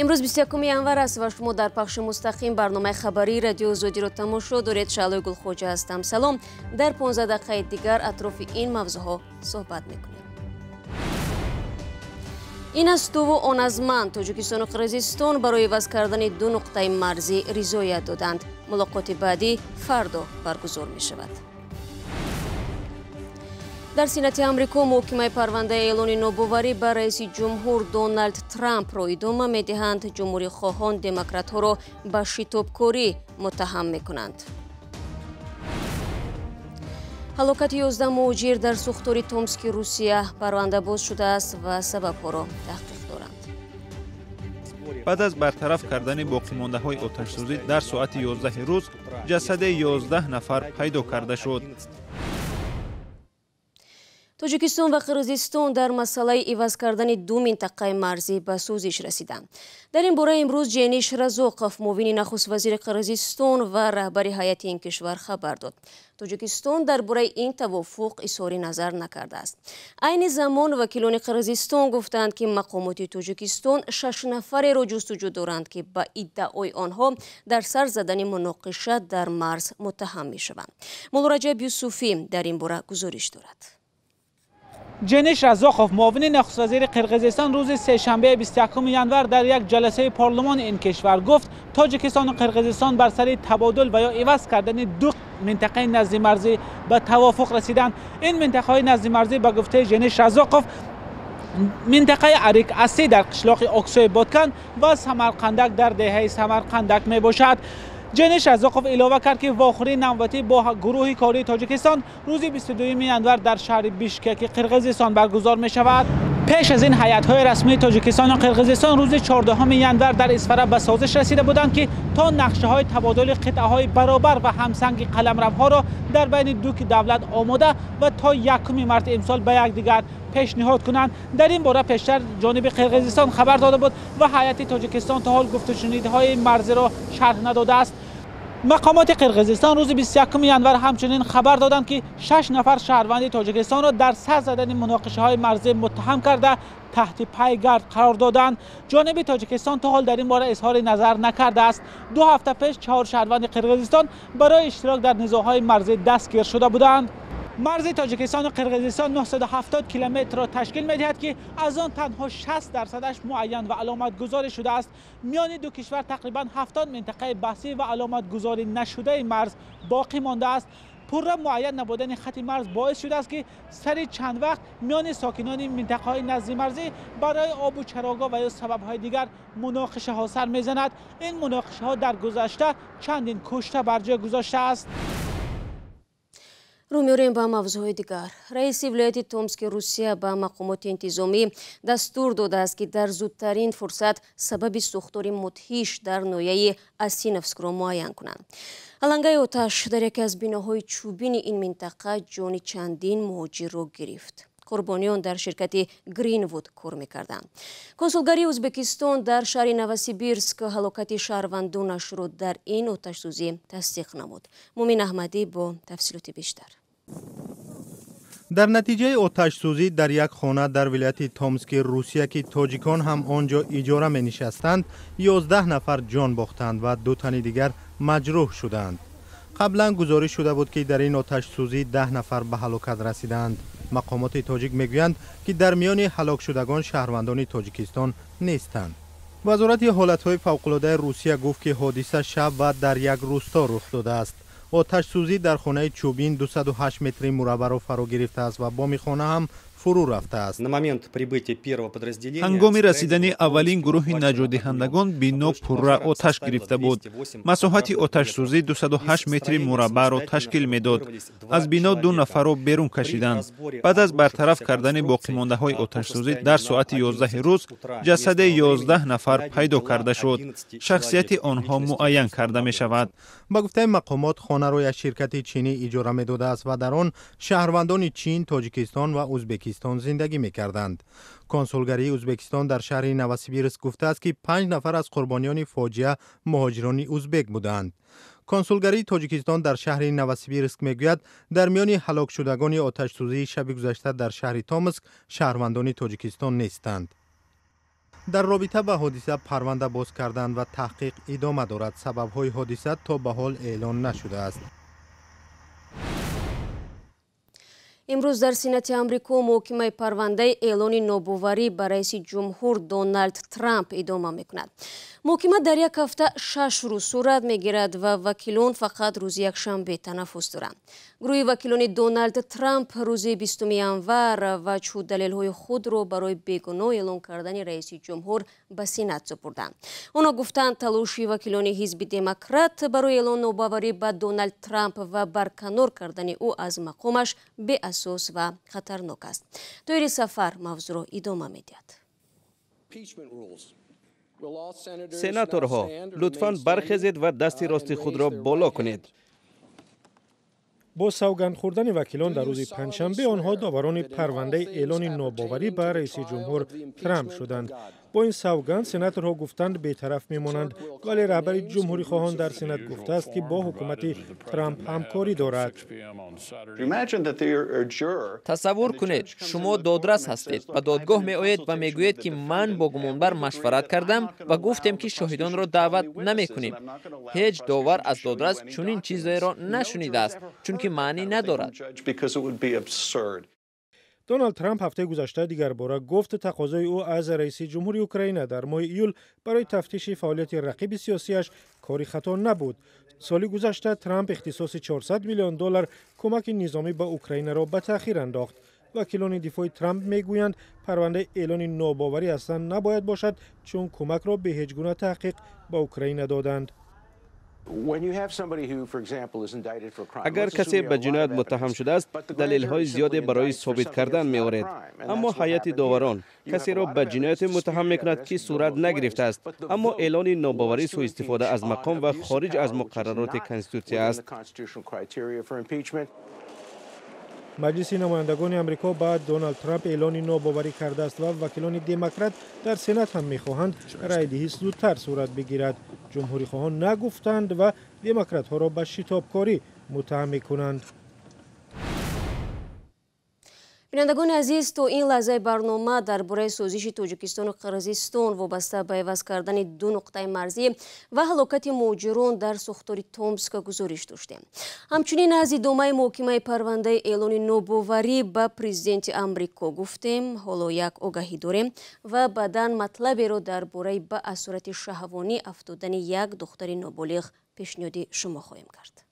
امروز 21 январ است و شما در پخش مستقیم برنامه خبری رادیو زودی رو تماشا دارید. شعله گلخوجه هستم. سلام. در 15 دقیقه دیگر اطراف این موضوعها صحبت میکنیم. این است و آن از من تاجیکستان و قرغیزستان برای عوض کردن دو نقطه مرزی رضایت دادند. ملاقات بعدی فردا برگزار می شود. در سینات آمریکا محاکمه پروندای اعلانی نابоварӣ با رئیس جمهور دونالد ترامپ را ادامه میدهند. جمهوری خواهان دموکرات ها را به شتابکاری متهم میکنند. ҳалокати 11 муҳоҷир дар сӯхтори Томски Русия парванда боз шуда аст ва сабабҳоро таҳқиқ доранд. بعد از برطرف کردن باقی‌مانده‌های آتش‌سوزی در ساعت 11 روز جسد 11 نفر پیدا کرده شد. тоҷикистон ва қирғизистон дар масъалаи иваз кардани ду минтақаи марзӣ ба сӯзиш расиданд. дар ин бора имрӯз ҷениш разоқов муовини нахуст-вазири қирғизистон ва раҳбари ҳайати ин кишвар хабар дод. тоҷикистон дар бораи ин тавофуқ изҳори назар накардааст. айни замон вакилони қирғизистон гуфтанд ки мақомоти тоҷикистон 6 нафареро ҷустуҷӯ доранд ки ба иддаои онҳо дар сар задани муноқиша дар марз муттаҳам мешаванд. мулураҷаб юсуфӣ дар ин бора гузориш дорад. ҷениш разоқов муовини нахуст-вазири қирғизистон рӯзи сешанбе 21 январ дар як ҷаласаи парлумони ин кишвар гуфт тоҷикистону қирғизистон бар сари табодул ва ё иваз кардани ду минтақаи назди марзӣ ба тавофуқ расиданд. ин минтақаҳои назди марзӣ ба гуфтаи ҷениш разоқов минтақаи арик асӣ дар қишлоқи оксои боткан ва самарқандак дар деҳаи самарқандак мебошад. ҷениш разоқов илова кард ки вохӯрии навбатӣ бо гурӯҳи кории тоҷикистон рӯзи 22 январ дар шаҳри бишкеки қирғизистон баргузор мешавад. пеш аз ин ҳайатҳои расмии тоҷикистону қирғизистон рӯзи 14 январ дар исфара ба созиш расида буданд ки то нақшаҳои табодули қитъаҳои баробар ва ҳамсанги қаламравҳоро дар байни дуки давлат омода ва то 1 март имсол ба якдигар пешниҳод кунанд. дар ин бора пештар ҷониби қирғизистон хабар дода буд ва ҳайати тоҷикистон то ҳол гуфтушунидҳои марзиро шарҳ надодааст. мақомоти қирғизистон рӯзи 21 январ ҳамчунин хабар доданд ки 6 нафар шаҳрванди тоҷикистонро дар сар задани муноқишаҳои марзӣ муттаҳам карда таҳти пайгард қарор доданд. ҷониби тоҷикистон то ҳол дар ин бора изҳори назар накардааст. 2 ҳафта пеш 4 шаҳрванди қирғизистон барои иштирок дар низоъҳои марзӣ дастгир шуда буданд. марзи тоҷикистону қирғизистон 970 километрро ташкил медиҳад ки аз он танҳо 60% муайян ва аломатгузорӣ шудааст. миёни ду кишвар тақрибан 70 минтақаи баҳсӣ ва аломатгузорӣ нашудаи марз боқӣ мондааст. пурра муайян набудани хати марз боис шудааст ки сари чанд вақт миёни сокинони минтақаҳои назди марзӣ барои обу чарогоҳ ва ё сабабҳои дигар муноқишаҳо сар мезанад. ин муноқишаҳо дар гузашта чандин кушта бар ҷой гузоштааст. رو می‌آوریم به موضوع دیگر. رئیس ولایت تومسکی روسیا به مقامات انتظامی دستور داده است که در زودترین فرصت سبب سوختار مدهش در ناحیه اسینوفسک را معاین کنند. علنگه آتش در یکی از بناهای چوبین این منطقه جان چندین مهاجر را گرفت. قربانیان در شرکت گرین‌وود کار می‌کردند. کنسولگری ازبکستان در شهر نوسیبیرسک ҳалокати шаҳрвандонаш را در این آتش‌سوزی تصدیق نمود. مومن احمدی با تفصیلات بیشتر. در نتیجه آتش‌سوزی در یک خانه در ولایت تامسکی روسیه که تاجیکان هم آنجا اجاره می نشستند 11 نفر جان باختند و 2 تن دیگر مجروح شدند. قبلا گزارش شده بود که در این آتش‌سوزی 10 نفر به هلاکت رسیدند. مقامات تاجیک میگویند که در میان هلاک شدگان شهروندان تاجیکستان نیستند. وزارت حالت‌های فوق‌العاده روسیه گفت که حادثه شب و در یک روستا رخ داده است. آتش‌سوزی در خانه چوبین 208 متری مربع را فرا گرفته است و بام خانه هم فرو رفته است. ҳангоми расидани аввалин гурӯҳи наҷотдиҳандагон бино пурра оташ гирифта буд. масоҳати оташсӯзӣ 208 метри мураббаъро ташкил медод. аз бино 2 нафарро берун кашиданд. баъд аз бартараф кардани боқимондаҳои оташсӯзӣ дар соати 11 рӯз ҷасади 11 нафар пайдо карда шуд. шахсияти онҳо муайян карда мешавад. ба гуфтаи мақомот хонаро як ширкати чинӣ иҷора медодааст ва дар он шаҳрвандони чин, тоҷикистон ва ӯзбекистон зиндагӣ мекарданд. консулгарии ӯзбекистон дар шаҳри новосибирск гуфтааст ки 5 нафар аз қурбонёни фоҷиа муҳоҷирони ӯзбек буданд. консулгарии тоҷикистон дар шаҳри новосибирск мегӯяд дар миёни ҳалокшудагони оташсӯзии шаби гузашта дар шаҳри Томск шаҳрвандони тоҷикистон нестанд. در رابطه با حادثه پرونده باز کردن و تحقیق ادامه دارد. سبب‌های حادثه تا به حال اعلان نشده است. امروز در سینات آمریکا محاکمه پرونده اعلانی ناباوری به رئیس جمهور دونالد ترامپ ادامه میکند. محاکمه در یک هفته 6 روز صورت میگیرد و وکیلان فقط روز یکشنبه تنفس دارند. گروه وکیلان دونالد ترامپ روز 20 январ وجه دلیل‌های خود را برای بیگناه اعلان کردن رئیس جمهور به سینات سپردند. آنها گفتند تلاش وکیلان حزب دموکرات برای اعلان ناباوری به دونالد ترامپ و برکنار کردن او از مقامش بی اساس و خطرناک است. طاهر سفر موضوع را ادامه می‌دهد. سناتورها لطفاً برخیزید و دست راست خود را بالا کنید. با سوگند خوردن وکیلان در روز پنجشنبه آنها داوران پرونده اعلان ناباوری به رئیس جمهور ترامپ شدند. با این سوگند سناتورها گفتند بی‌طرف میمانند، ولی رهبر جمهوری خواهان در سنات گفته است که با حکومت ترامپ همکاری دارد. تصور کنید شما دادرس هستید و دادگاه می آیید و می گویید که من با گمانبر مشورت کردم و گفتم که شاهدان را دعوت نمی کنیم. هیچ داور از دادرس چنین چیزی را نشنیده است، چون که معنی ندارد. دونالد ترامپ هفته گذشته دیگر باره گفت تقاضای او از رئیس جمهوری اوکراین در ماه ایول برای تفتیش فعالیت رقیب سیاسیش کاری خطا نبود. سال گذشته ترامپ اختصاص 400 میلیون دلار کمک نظامی به اوکراین را به تأخیر انداخت. وکیلان دفاع ترامپ میگویند پرونده اعلان ناباوری اصلا نباید باشد، چون کمک را به هیچ گونه تحقیق به اوکراین دادند. اگر کسی به جنایت متهم شده است، دلیل‌های زیادی برای ثابت کردن می‌آورد، اما هیئت داوران کسی را به جنایت متهم می‌کند که صورت نگرفته است، اما اعلان ناباوری سوء استفاده از مقام و خارج از مقررات کنستیتوسی است. مجلس نمایندگان آمریکا بعد دونالد ترامپ اعلان ناباوری کرده است و وکیلان دموکرات در سنات هم می‌خواهند رای دهی زودتر صورت بگیرد. جمهوری خواهان نگفتند و دموکرات ها را به شتابکاری متهم می‌کنند. بینندگان عزیز، تو این لحظه برنامه درباره سازش تاجیکستان و قرغیزستان وابسته به عوض کردن دو نقطه مرزی و هلاکت مهاجران در سوختار تومسک گزارش داشتیم. همچنین از ادامه محاکمه پرونده اعلان ناباوری به پرزیدنت آمریکا گفتیم. حالا یک آگاهی داریم و بعداً مطلبی را درباره به اسارت شهوانی افتادن یک دختر نابالغ پیشنهاد شما خواهیم کرد.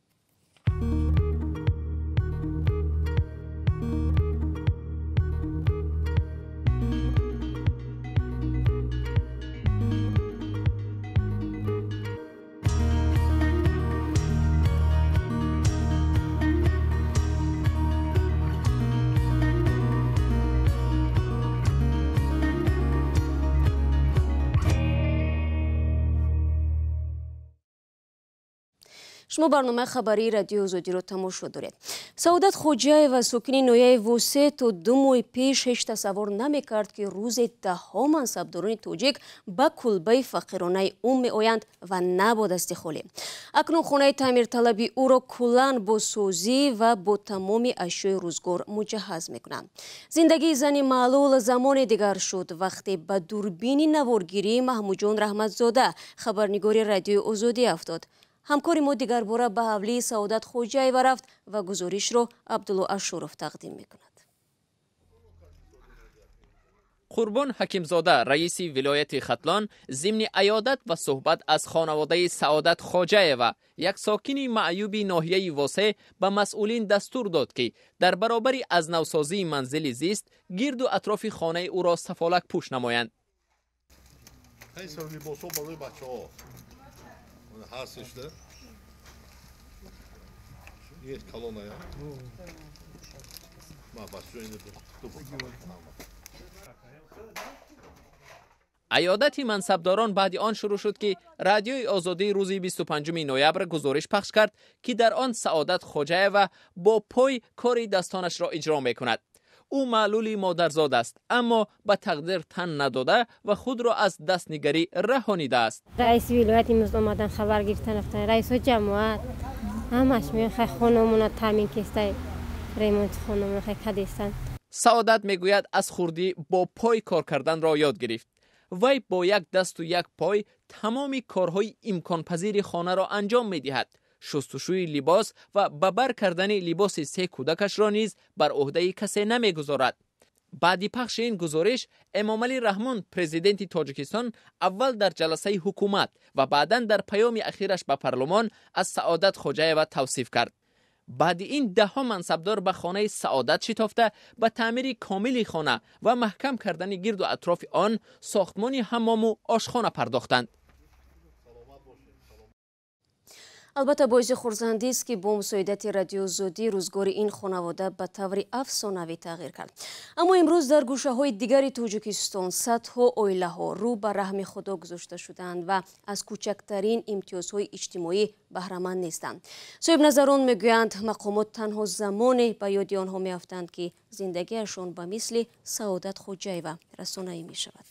شما برنامه خبری رادیو آزادی رو تماشا دارید. سعادت خوجای و ساکن نویه واسه تا 2 ماه پیش هیچ تصور نمی‌کرد که روز 10 منصبداران تاجیک به کلبه فقیرانه او می‌آیند و نه با دست خالی. اکنون خانه تعمیر طلبی او را کلاً با سازی و با تمام اشیاء روزگار مجهز می‌کنند. زندگی زنی معلول زمان دیگر شد وقتی به دوربین نوارگیری محمود جان رحمتزاده خبرنگار رادیو آزادی افتاد. همکاری ما دیگر باره به حوالی سعادت خوجای و رفت و گزارش رو عبدالله اشورف تقدیم میکند. قربان حکیمزاده رئیس ولایت ختلان ضمن عیادت و صحبت از خانواده سعادت خوجایو یک ساکن معیوب ناحیه واسه به مسئولین دستور داد که در برابر از نوسازی منزل زیست گرد و اطراف خانه او را سفالک پوش نمایند. عیادت منصبداران بعد آن شروع شد که رادیوی آزادی روز 25 نوامبر گزارش پخش کرد که در آن سعادت خوجایو با پای کاری دستانش را اجرا می کند. او معلولی مادرزاد است، اما به تقدیر تن نداده و خود را از دستنگری رهانیده است. رئیس ولایت امروز آمدن خبر گرفتن رفتن رئیس جماعت همش میخوای خانمون تامین کسته ریمونت خانمون خیلی کدیستن. سعادت میگوید از خوردی با پای کار کردن را یاد گرفت. وی با یک دست و یک پای تمام کارهای امکان پذیر خانه را انجام می دهد. شستشوی لباس و ببر کردن لباس 3 کودکش را نیز بر عهده کسی نمی گذارد. بعد پخش این گزارش امامعلی رحمان پرزیدنت تاجیکستان اول در جلسه حکومت و بعداً در پیام اخیرش به پارلمان از سعادت خوجه و توصیف کرد. بعد این 10 منصبدار به خانه سعادت شتافته به تعمیر کامل خانه و محکم کردن گرد و اطراف آن ساختمان حمام و آشخانه پرداختند. البته باعث خرسندی است که با مساعدت رادیو زودی روزگار این خانواده به طور افسانه‌ای تغییر کرد. اما امروز در گوشه‌های دیگر تاجیکستان صدها عائله‌ها رو به رحم خدا گذاشته شدند و از کوچکترین امتیازهای اجتماعی بهره‌مند نیستند. صاحب نظران میگویند مقامات تنها زمانی به یاد آنها میافتند که زندگیشان به مثل سعادت خوجه و رسانه‌ای میشود.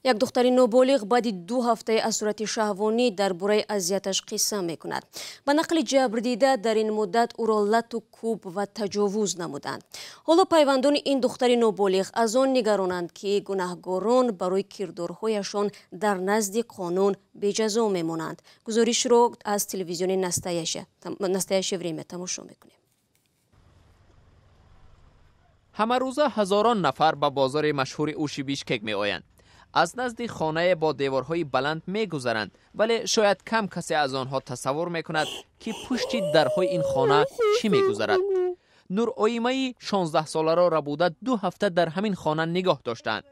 یک دختر نابالغ بعد 2 هفته از صورت شهوانی در بورای اذیتش قصه میکند. به نقل جبر دیده در این مدت او را لط و کوب و تجاوز نمودند. حالا پیوندان این دختر نابالغ از آن نگرانند که گناهکاران برای کردارهایشان در نزد قانون به جزا میمانند. گزارش را از تلویزیون نستایش وریمه تماشا میکنیم. همه روزه هزاران نفر به بازار مشهور اوشی بیشکک می آیند. از نزد خانه با دیوارهای بلند می گذرند، ولی شاید کم کسی از آنها تصور می کند که پشت درهای این خانه چی می گذرد. نورعایمه 16 ساله را بوده 2 هفته در همین خانه نگاه داشتند.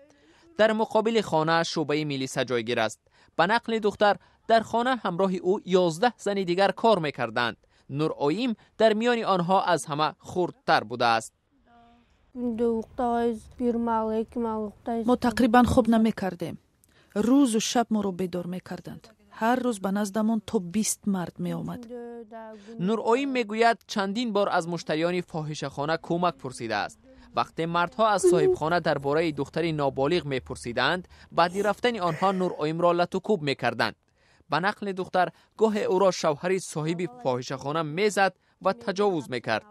در مقابل خانه شعبه میلیسا جایگیر است. به نقل دختر در خانه همراه او 11 زن دیگر کار می کردند. نورعایم در میان آنها از همه خردتر بوده است. ما تقریبا خوب نمی کردیم. روز و شب ما رو بیدار می کردند. هر روز به نزدمان تا 20 مرد می آمد. نورعایم می گوید چندین بار از مشتریان فاحشه‌خانه کمک پرسیده است. وقتی مردها از صاحب خانه درباره دختری نابالغ می پرسیدند، بعد رفتن آنها نورعایم را لط و کوب می کردند. به نقل دختر گاه او را شوهر صاحب فاحشه‌خانه می زد و تجاوز می کرد.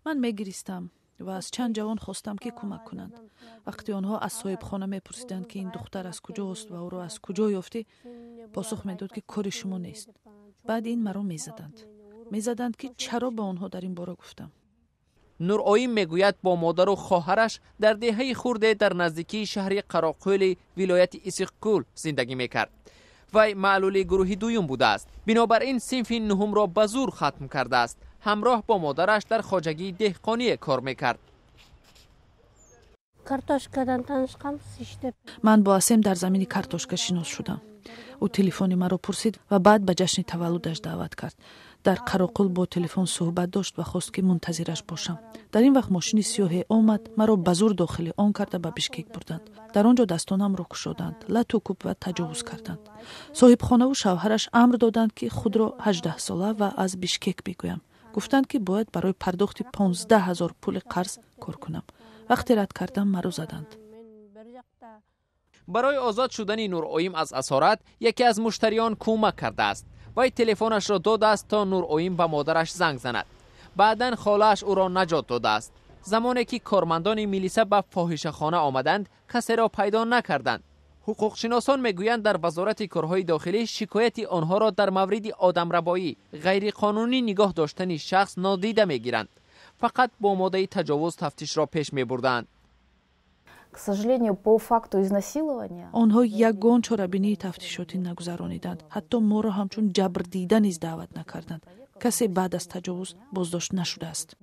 من میگریستم و از چند جوان خواستم که کمک کنند. وقتی آنها از صاحب خانه میپرسیدند که این دختر از کجاست و او را از کجا یافتی، پاسخ میداد که کار شما نیست. بعد این مرا میزدند که چرا به آنها در این باره گفتم. نورعایم میگوید با مادر و خواهرش در دهه خورده در نزدیکی شهر قراقل ولایت اسیقکول زندگی میکرد. وی معلول گروه دوم بوده است. بنابراین صنف نهم را به زور ختم کرده است. همراه با مادرش در خواجگی دهقانی کار میکرد. من با اسم در زمین کارتوشکا شناس شدم. او تلفن مرا پرسید و بعد به جشن تولدش دعوت کرد. در قراقل با تلفن صحبت داشت و خواست که منتظرش باشم. در این وقت ماشین سیاه آمد، مرا به زور داخل آن کرده به بیشکک بردند. در آنجا دستانم را کشادند، لط و کوب و تجاوز کردند. صاحب خانه و شوهرش امر دادند که خود را 18 ساله و از بیشکک بگویم. گفتند که باید برای پرداخت 15,000 پول قرض کار کنم. وقتی رد کردم مرا زدند. برای آزاد شدن نورعایم از اسارت یکی از مشتریان کمک کرده است. وی تلفنش را داده است تا نورعایم به مادرش زنگ زند. بعداً خاله‌اش او را نجات داده است. زمانی که کارمندان میلیسا به فاحشه‌خانه آمدند، کسی را پیدا نکردند. حقوقشناسان میگویند در وزارت کارهای داخلی شکایت آنها را در مورد آدمربایی، غیرقانونی نگاه داشتن شخص نادیده میگیرند. فقط با ماده تجاوز تفتیش را پیش میبردند. آنها یگان چاره‌بینی تفتیشاتی نگذرانیدند. حتی ما را همچون جبر دیده نیز دعوت نکردند. کسی بعد از تجاوز بازداشت نشده است.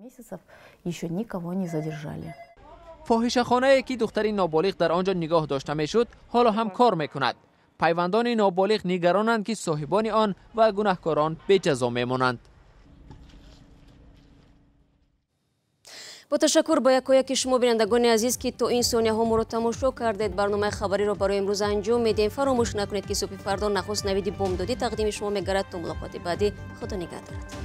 فاحشه‌خانه‌ای که دختری نابالغ در آنجا نگاه داشته میشد، حالا هم کار میکند. پیوندان نابالغ نگرانند که صاحبان آن و گناهکاران به جزا میمانند. با تشکر با یکایک شما بینندگان عزیز که تا این ثانیه ها ما رو تماشا کردید. برنامه خبری رو برای امروز انجام میدیم. فراموش نکنید که صبح فردا نخست نوید بامدادی تقدیم شما میگردد. تا ملاقات بعدی، خدا نگهدارت.